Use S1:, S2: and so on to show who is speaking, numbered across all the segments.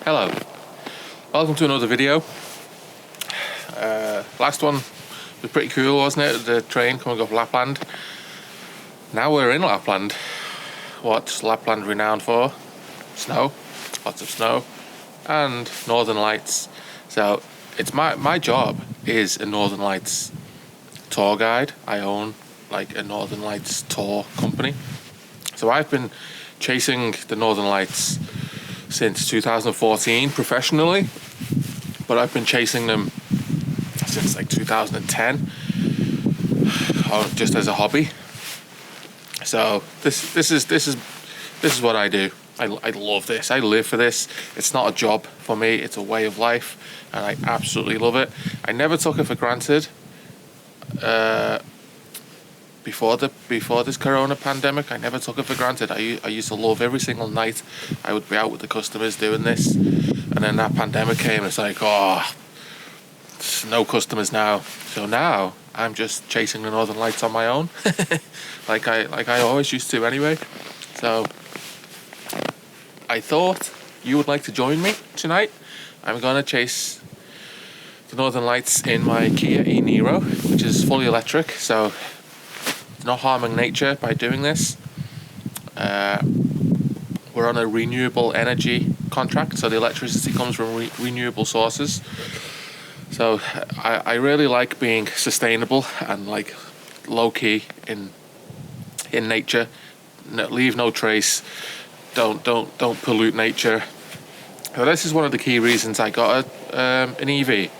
S1: Hello, welcome to another video. Last one was pretty cool, wasn't it? The train coming up Lapland. Now we're in Lapland. What's Lapland renowned for? Snow, lots of snow, and Northern Lights. So it's my job is a Northern Lights tour guide. I own like a Northern Lights tour company. So I've been chasing the Northern Lights since 2014 professionally, but I've been chasing them since like 2010, just as a hobby. So this is what I do. I love this. I live for this. It's not a job for me. It's a way of life, and I absolutely love it. I never took it for granted. Before this corona pandemic, I never took it for granted. I used to love every single night. I would be out with the customers doing this, and then that pandemic came. And it's like, no customers now. So now I'm just chasing the Northern Lights on my own, like I always used to anyway. So I thought you would like to join me tonight. I'm gonna chase the Northern Lights in my Kia e-Niro, which is fully electric. So not harming nature by doing this. We're on a renewable energy contract, so the electricity comes from renewable sources. So I really like being sustainable and like low key in nature. Leave no trace. Don't pollute nature. So this is one of the key reasons I got an EV,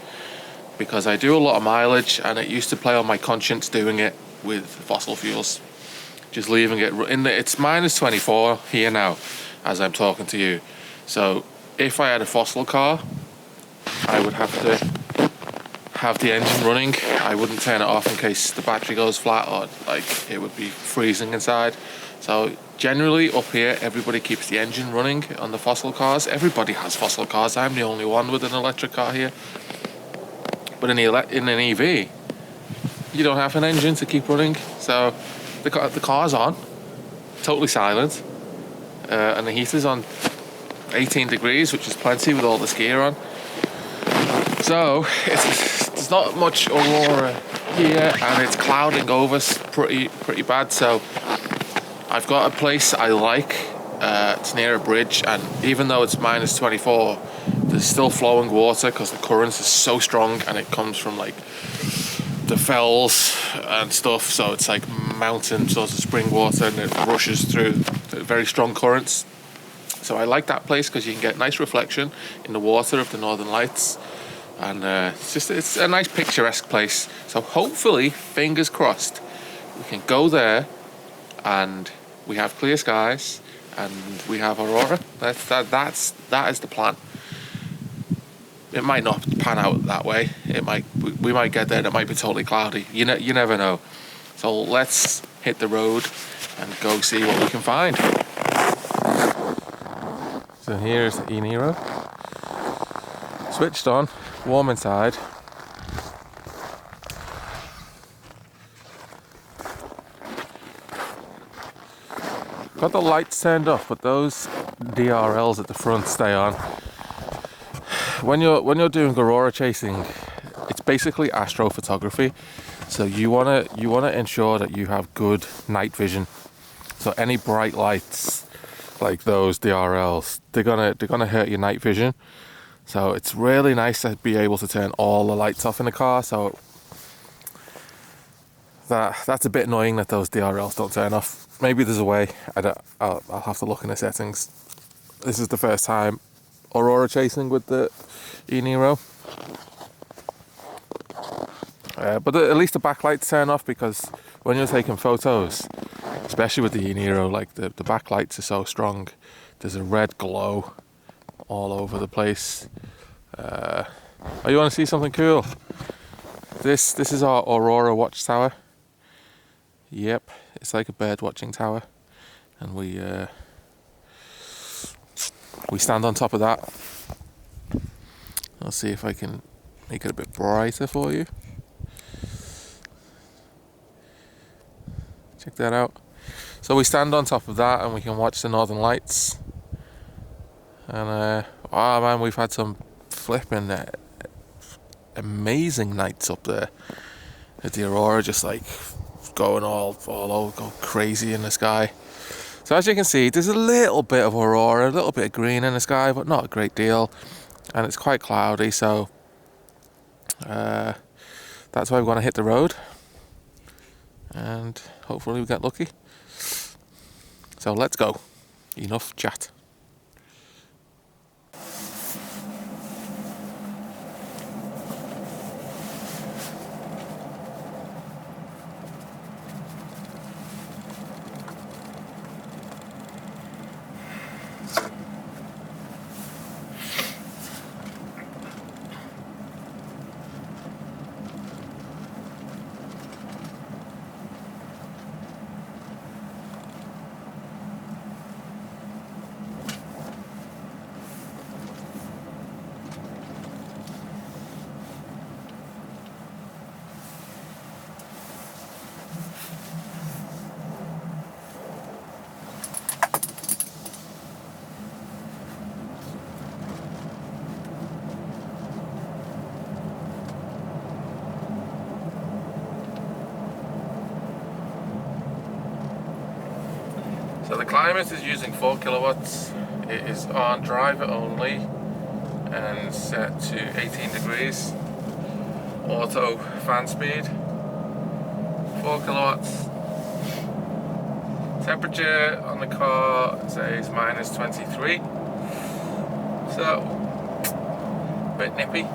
S1: because I do a lot of mileage, and it used to play on my conscience doing it with fossil fuels, just leaving it in it's minus 24 here now as I'm talking to you. So if I had a fossil car, I would have to have the engine running. I wouldn't turn it off in case the battery goes flat, or like it would be freezing inside. So generally up here, everybody keeps the engine running on the fossil cars. Everybody has fossil cars. I'm the only one with an electric car here. But in an EV, you don't have an engine to keep running, so the car's on, totally silent, and the heater's on 18 degrees, which is plenty with all this gear on. So there's not much aurora here, and it's clouding over pretty bad. So I've got a place I like. It's near a bridge, and even though it's minus 24, there's still flowing water because the current is so strong, and it comes from like the fells and stuff, so it's like mountain sort of spring water, and it rushes through very strong currents. So I like that place because you can get nice reflection in the water of the Northern Lights, and it's a nice picturesque place. So hopefully, fingers crossed, we can go there and we have clear skies and we have aurora. That is the plan. It might not pan out that way. We might get there and it might be totally cloudy. You never know. So let's hit the road and go see what we can find. So here's the e-Niro. Switched on, warm inside. Got the lights turned off, but those DRLs at the front stay on. When you're doing aurora chasing, it's basically astrophotography. So you wanna ensure that you have good night vision. So any bright lights like those DRLs, they're gonna hurt your night vision. So it's really nice to be able to turn all the lights off in the car. So that's a bit annoying that those DRLs don't turn off. Maybe there's a way. I'll have to look in the settings. This is the first time aurora chasing with the e-Niro. But at least the backlights turn off, because when you're taking photos, especially with the e-Niro, like the backlights are so strong, there's a red glow all over the place. Oh, you want to see something cool? This is our aurora watchtower. Yep, it's like a bird watching tower, and we stand on top of that. I'll see if I can make it a bit brighter for you. Check that out. So we stand on top of that and we can watch the Northern Lights. And Oh man, we've had some flipping amazing nights up there. With the aurora just like going all over, go crazy in the sky. So as you can see, there's a little bit of aurora, a little bit of green in the sky, but not a great deal. And it's quite cloudy, so that's why we're going to hit the road. And hopefully we get lucky. So let's go. Enough chat. So the climate is using 4 kilowatts. It is on driver only and set to 18 degrees. Auto fan speed. 4 kilowatts. Temperature on the car says minus 23. So, a bit nippy.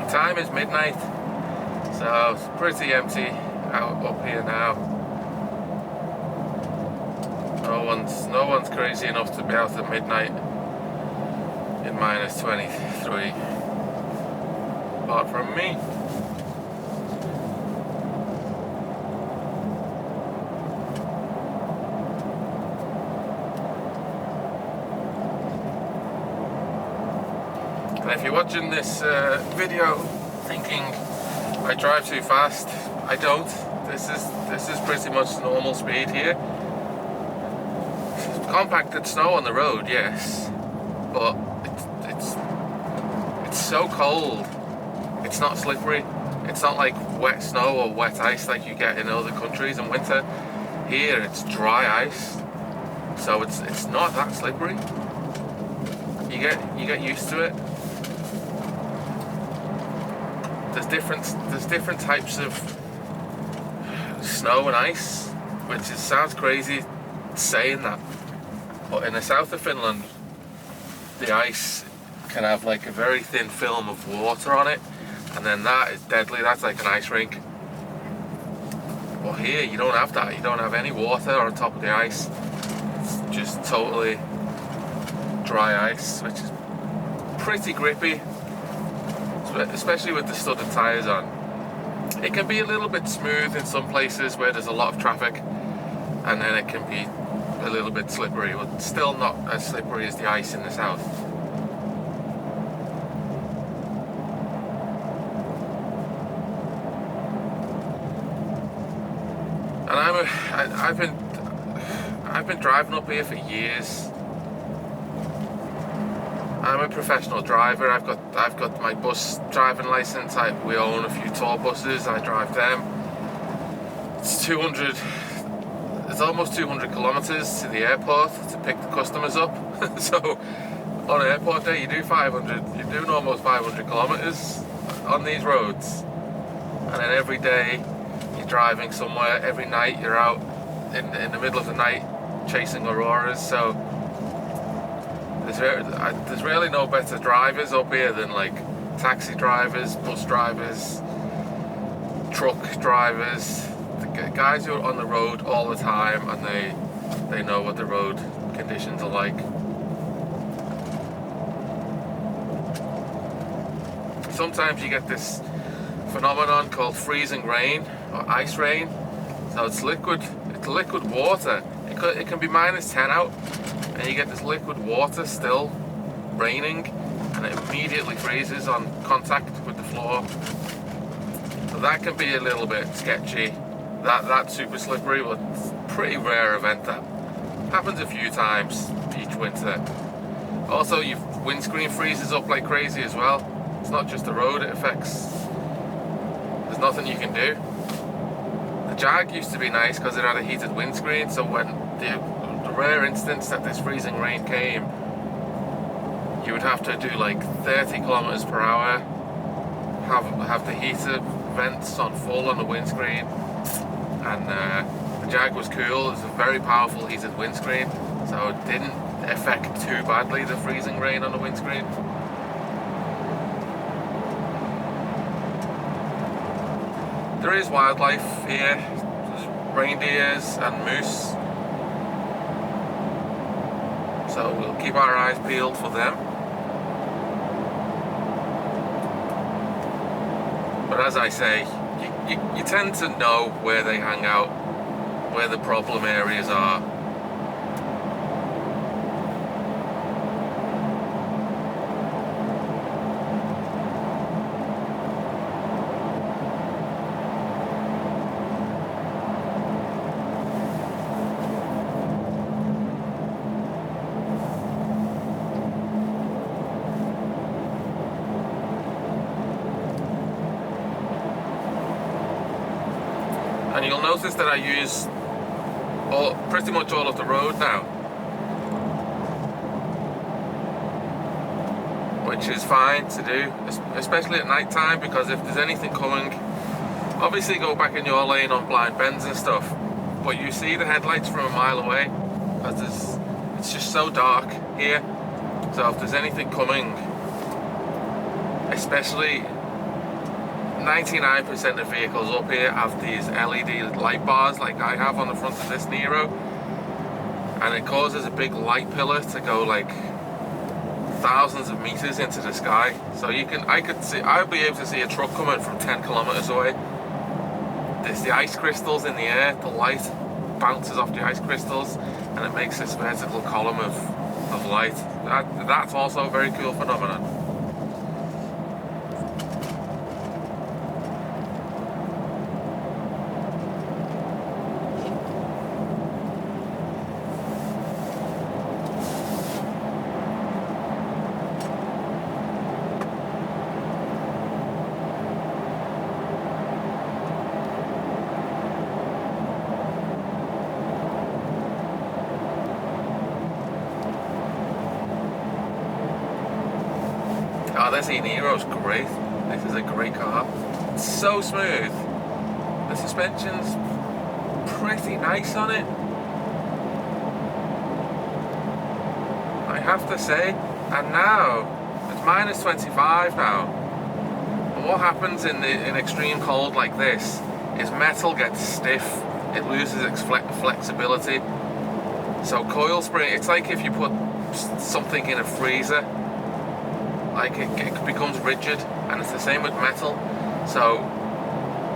S1: Time is midnight, so it's pretty empty out up here now. No one's crazy enough to be out at midnight in minus 23, apart from me. And if you're watching this video thinking I drive too fast, I don't. This is pretty much normal speed here. Compacted snow on the road, yes, but it's so cold. It's not slippery. It's not like wet snow or wet ice like you get in other countries in winter. Here it's dry ice, so it's not that slippery. You get used to it. There's different types of snow and ice, which sounds crazy saying that, but in the south of Finland, the ice can have like a very thin film of water on it, and then that is deadly. That's like an ice rink. But here you don't have that. You don't have any water on top of the ice. It's just totally dry ice, which is pretty grippy, especially with the studded tyres on. It can be a little bit smooth in some places where there's a lot of traffic, and then it can be a little bit slippery, but still not as slippery as the ice in the south. And I've been driving up here for years. I'm a professional driver. I've got my bus driving license. We own a few tour buses. I drive them. It's almost 200 kilometers to the airport to pick the customers up. So on an airport day, you do You're doing almost 500 kilometers on these roads, and then every day you're driving somewhere. Every night you're out in the middle of the night chasing auroras. So there's really no better drivers up here than like taxi drivers, bus drivers, truck drivers, the guys who are on the road all the time, and they know what the road conditions are like. Sometimes you get this phenomenon called freezing rain or ice rain. So it's liquid it's liquid water. It can be -10 out, and you get this liquid water still raining, and it immediately freezes on contact with the floor. So that can be a little bit sketchy. That's super slippery, but it's a pretty rare event. That happens a few times each winter. Also, your windscreen freezes up like crazy as well. It's not just the road it affects. There's nothing you can do. The Jag used to be nice because it had a heated windscreen, so when the rare instance that this freezing rain came, you would have to do like 30 kilometers per hour, have the heater vents on full on the windscreen, and the Jag was cool. It's a very powerful heated windscreen, so it didn't affect too badly the freezing rain on the windscreen. There is wildlife here. There's reindeers and moose, so we'll keep our eyes peeled for them. But as I say, you tend to know where they hang out, where the problem areas are. And you'll notice that I use pretty much all of the road now, which is fine to do, especially at night time, because if there's anything coming, obviously go back in your lane on blind bends and stuff, but you see the headlights from a mile away because it's just so dark here. So if there's anything coming, especially 99% of vehicles up here have these LED light bars like I have on the front of this Niro, and it causes a big light pillar to go like thousands of meters into the sky. So I'll be able to see a truck coming from 10 kilometers away. There's the ice crystals in the air, the light bounces off the ice crystals and it makes this vertical column of light. That's also a very cool phenomenon. Oh, this e-Niro's great. This is a great car. It's so smooth. The suspension's pretty nice on it, I have to say. And now, it's -25 now. And what happens in extreme cold like this is metal gets stiff. It loses its flexibility. So coil spring, it's like if you put something in a freezer. Like it becomes rigid, and it's the same with metal. So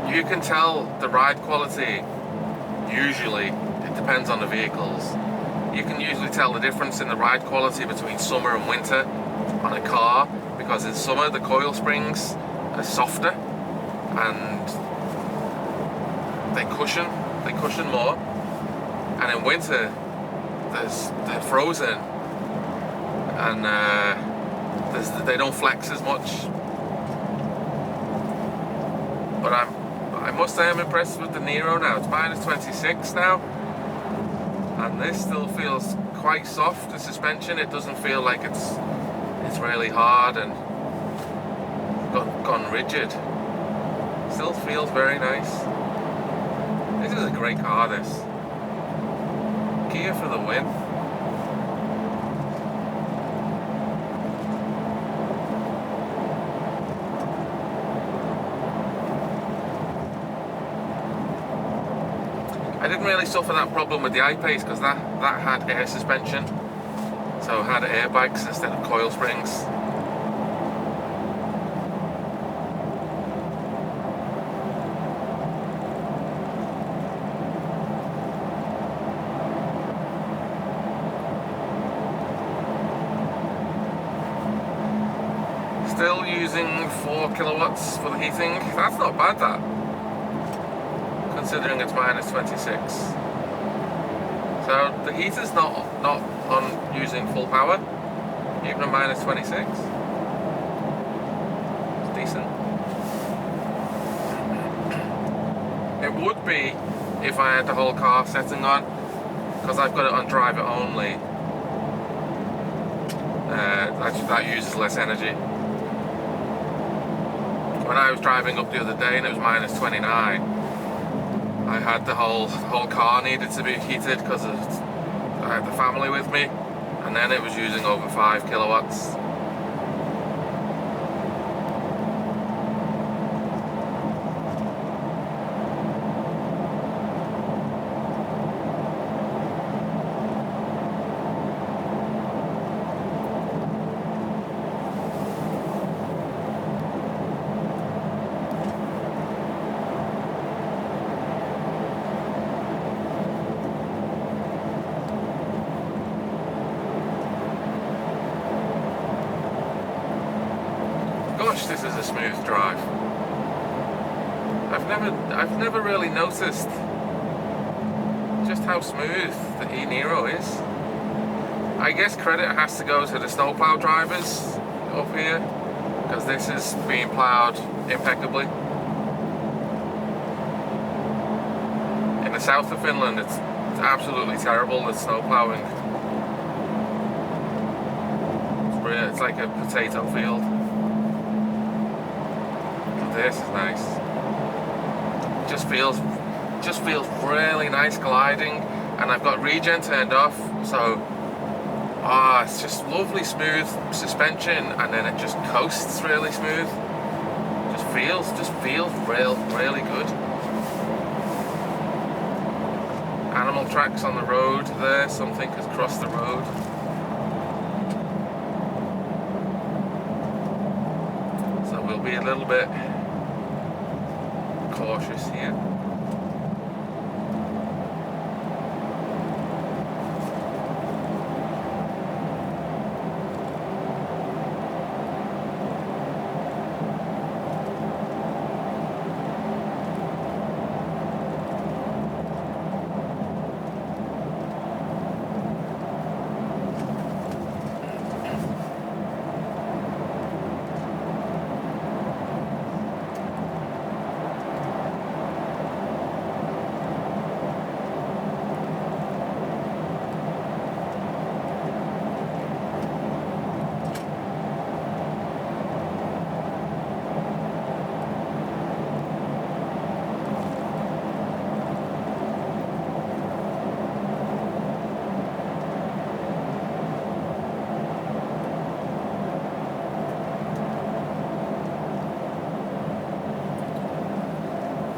S1: you can tell the ride quality, usually, it depends on the vehicles. You can usually tell the difference in the ride quality between summer and winter on a car, because in summer the coil springs are softer and they cushion more, and in winter they're frozen and they don't flex as much. But I must say I'm impressed with the Niro now. It's -26 now, and this still feels quite soft. The suspension, it doesn't feel like it's really hard and gone rigid. Still feels very nice. This is a great car, this. Kia for the win. I didn't really suffer that problem with the I-Pace because that had air suspension, so it had airbags instead of coil springs. Still using 4 kilowatts for the heating. That's not bad, that, considering it's minus 26. So the heater's not on using full power, even at minus 26. It's decent. It would be if I had the whole car setting on, because I've got it on driver only. That uses less energy. When I was driving up the other day and it was minus 29, I had the whole car needed to be heated because I had the family with me, and then it was using over 5 kilowatts. Gosh, this is a smooth drive. I've never really noticed just how smooth the e-Niro is. I guess credit has to go to the snowplow drivers up here, because this is being plowed impeccably. In the south of Finland, it's absolutely terrible, the snowplowing. It's like a potato field. This is nice. Just feels really nice gliding, and I've got regen turned off, so it's just lovely smooth suspension, and then it just coasts really smooth. Just feels really good. Animal tracks on the road there. Something has crossed the road. So we'll be a little bit cautious here.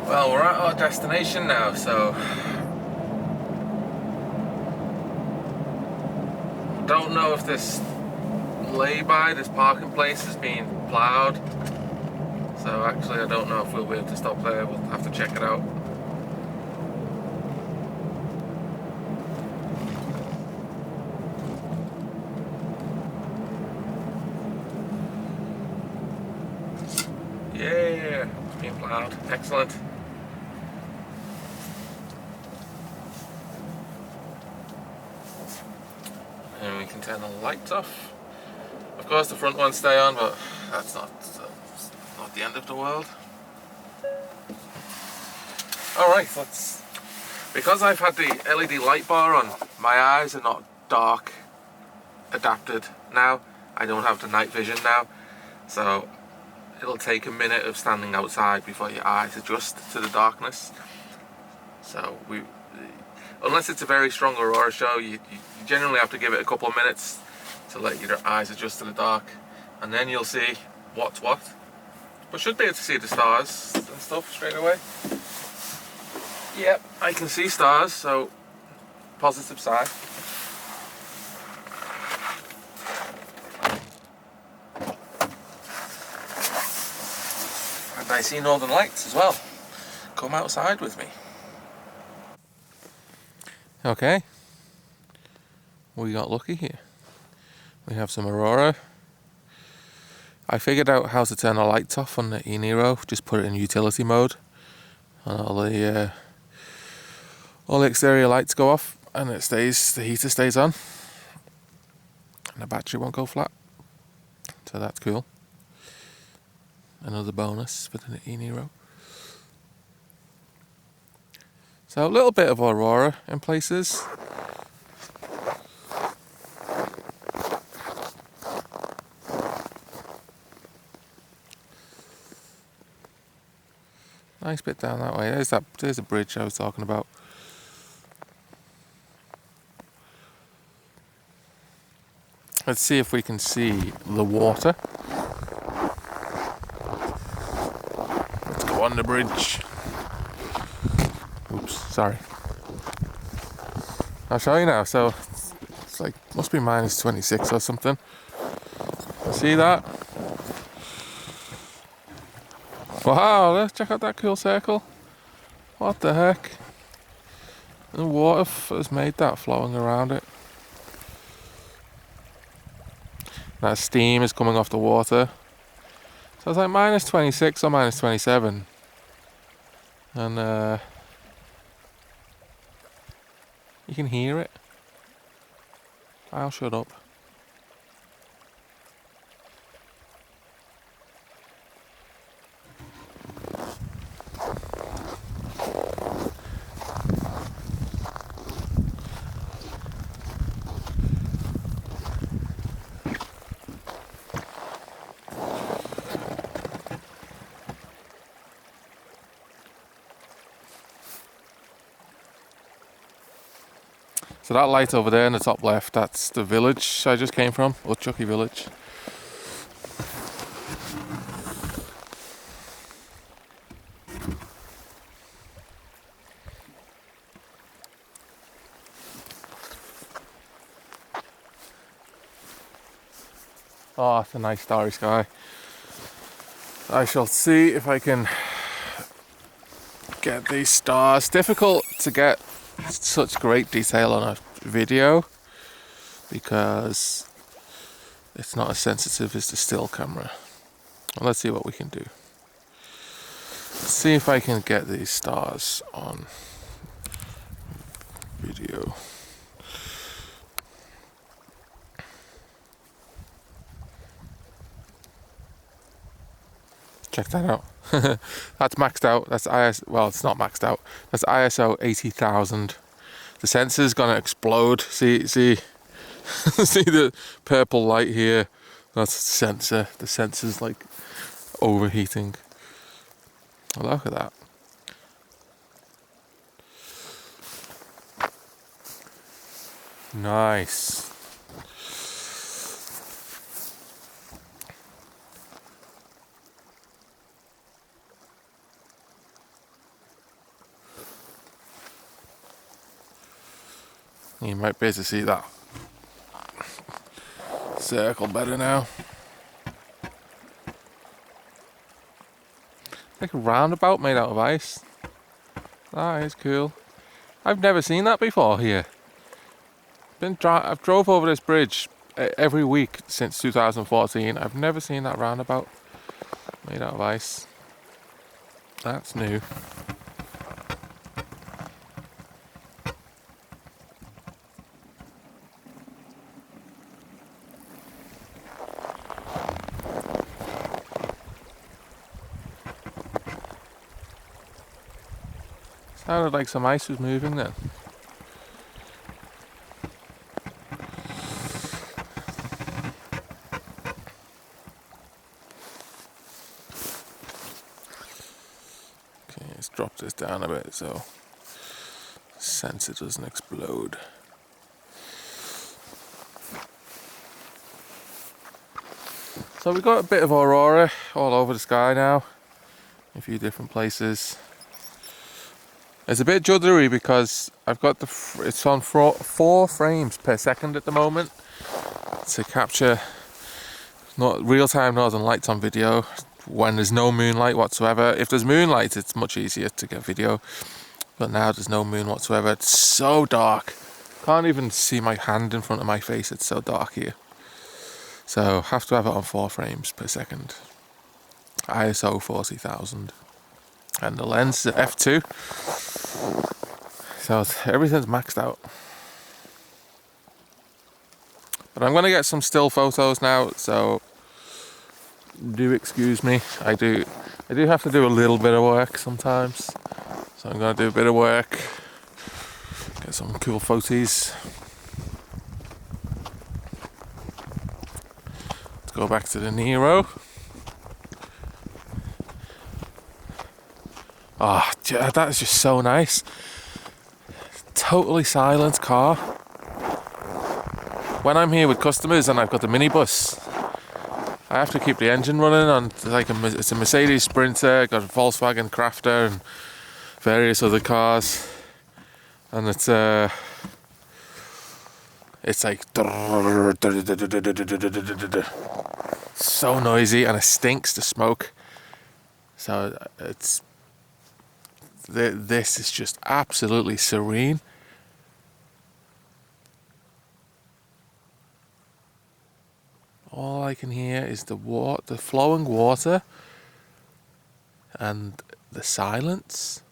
S1: Well, we're at our destination now, so don't know if this lay-by, this parking place, is being ploughed. So actually I don't know if we'll be able to stop there. We'll have to check it out. Yeah, it's being ploughed. Excellent. And we can turn the lights off. Of course the front ones stay on, but that's not the end of the world. Alright, because I've had the LED light bar on, my eyes are not dark adapted now. I don't have the night vision now, so it'll take a minute of standing outside before your eyes adjust to the darkness. So unless it's a very strong Aurora show, you generally have to give it a couple of minutes to let your eyes adjust to the dark, and then you'll see what's what. But should be able to see the stars and stuff straight away. Yep, I can see stars, so positive side. And I see northern lights as well. Come outside with me. Okay, we got lucky here. We have some Aurora I figured out how to turn the lights off on the eNiro. Just put it in utility mode, and all the exterior lights go off, and the heater stays on, and the battery won't go flat. So that's cool. Another bonus for the eNiro. So a little bit of Aurora in places. Nice bit down that way. There's a bridge I was talking about. Let's see if we can see the water. Let's go on the bridge. Oops, sorry. I'll show you now. So it's like, must be minus 26 or something. See that? Wow, let's check out that cool circle. What the heck? The water has made that flowing around it. That steam is coming off the water. So it's like minus 26 or minus 27. And you can hear it. I'll shut up. So that light over there in the top left, that's the village I just came from, Utchucky village. Oh, it's a nice starry sky. I shall see if I can get these stars. Difficult to get such great detail on a video because it's not as sensitive as the still camera. Well, let's see what we can do. Let's see if I can get these stars on video. Check that out. That's maxed out. That's well, it's not maxed out. That's ISO 80,000. The sensor's gonna explode. See see the purple light here? That's the sensor. The sensor's like overheating. Oh, look at that. Nice. You might be able to see that circle better now. Like a roundabout made out of ice. That is cool. I've never seen that before here. I've drove over this bridge every week since 2014. I've never seen that roundabout made out of ice. That's new. Sounded like some ice was moving then. Okay, let's drop this down a bit so the sensor doesn't explode. So we've got a bit of aurora all over the sky now, in a few different places. It's a bit juddery because I've got it's on 4 frames per second at the moment to capture real-time northern lights on video when there's no moonlight whatsoever. If there's moonlight, it's much easier to get video, but now there's no moon whatsoever. It's so dark. Can't even see my hand in front of my face. It's so dark here. So have to have it on 4 frames per second. ISO 40,000. And the lens is f2. So everything's maxed out. But I'm going to get some still photos now, so do excuse me. I do have to do a little bit of work sometimes. So I'm going to do a bit of work, get some cool photos. Let's go back to the Nero. Oh, that is just so nice. Totally silent car. When I'm here with customers and I've got the minibus, I have to keep the engine running on it's a Mercedes Sprinter, got a Volkswagen Crafter and various other cars, and it's like so noisy and it stinks to smoke. So this is just absolutely serene. All I can hear is the flowing water and the silence.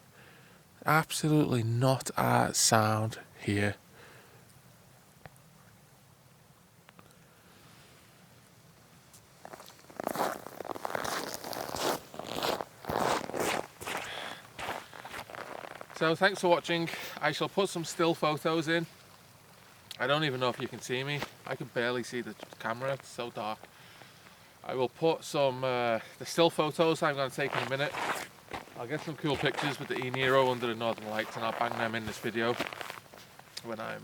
S1: Absolutely not a sound here. So thanks for watching. I shall put some still photos in. I don't even know if you can see me. I can barely see the camera, it's so dark. I will put some the still photos I'm going to take in a minute. I'll get some cool pictures with the e-Niro under the Northern Lights and I'll bang them in this video when I'm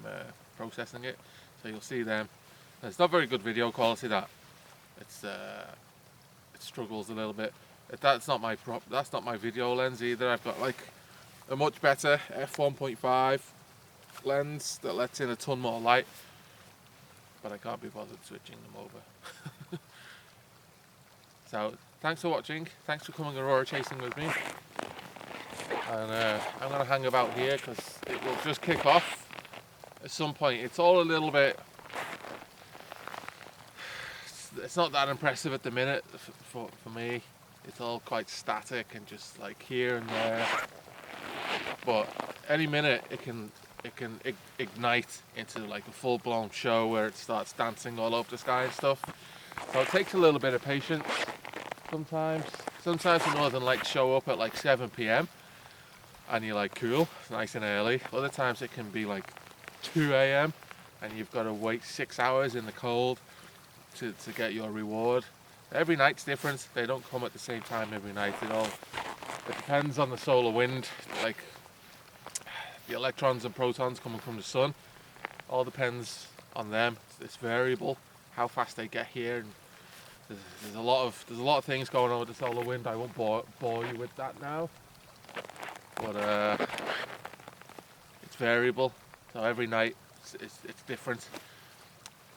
S1: processing it. So you'll see them. It's not very good video quality, that. It struggles a little bit. That's not my video lens either. I've got like a much better f1.5 lens that lets in a ton more light, but I can't be bothered switching them over. So thanks for watching, thanks for coming Aurora chasing with me, and I'm going to hang about here because it will just kick off at some point. It's all a little bit, it's not that impressive at the minute for me. It's all quite static and just like here and there, but any minute it can ignite into like a full-blown show where it starts dancing all over the sky and stuff. So it takes a little bit of patience sometimes. Sometimes the Northern Lights show up at like 7 PM and you're like, cool, nice and early. Other times it can be like 2 AM and you've got to wait 6 hours in the cold to get your reward. Every night's different. They don't come at the same time every night. It depends on the solar wind, like the electrons and protons coming from the sun. All depends on them. It's variable how fast they get here, and there's a lot of things going on with the solar wind. I won't bore you with that now, but it's variable. So every night it's different.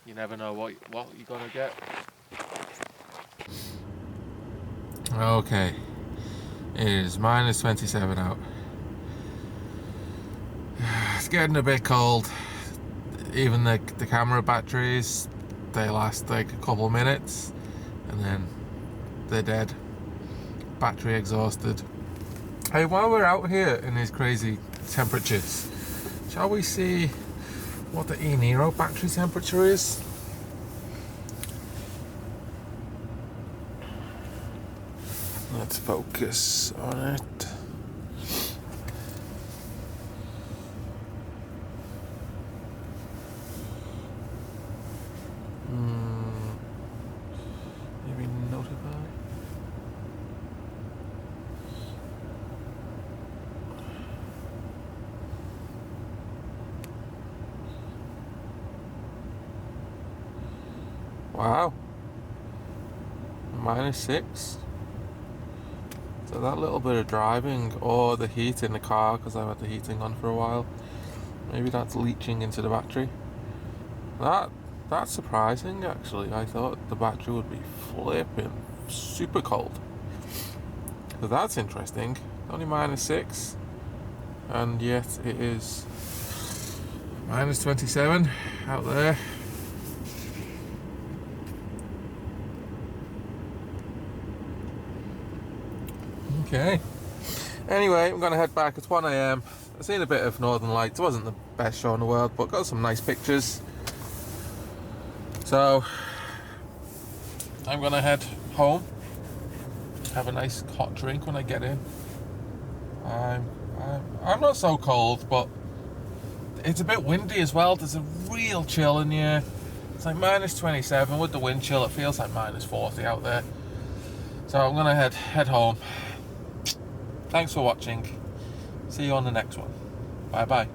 S1: You never know what you're gonna get. Okay, it is -27 out. It's getting a bit cold. Even the camera batteries, they last like a couple minutes and then they're dead. Battery exhausted. Hey, while we're out here in these crazy temperatures, shall we see what the e-Niro battery temperature is? Let's focus on it. Maybe notify. Wow. -6. So that little bit of driving or the heat in the car, because I've had the heating on for a while, maybe that's leaching into the battery. That's surprising actually. I thought the battery would be flipping super cold. So that's interesting. Only -6, and yet it is -27 out there. Okay. Anyway, I'm going to head back. It's 1 a.m. I've seen a bit of Northern Lights. It wasn't the best show in the world, but got some nice pictures. So I'm going to head home, have a nice hot drink when I get in. I'm not so cold, but it's a bit windy as well. There's a real chill in here. It's like minus 27 with the wind chill. It feels like minus 40 out there. So I'm gonna head home. Thanks for watching. See you on the next one. Bye bye.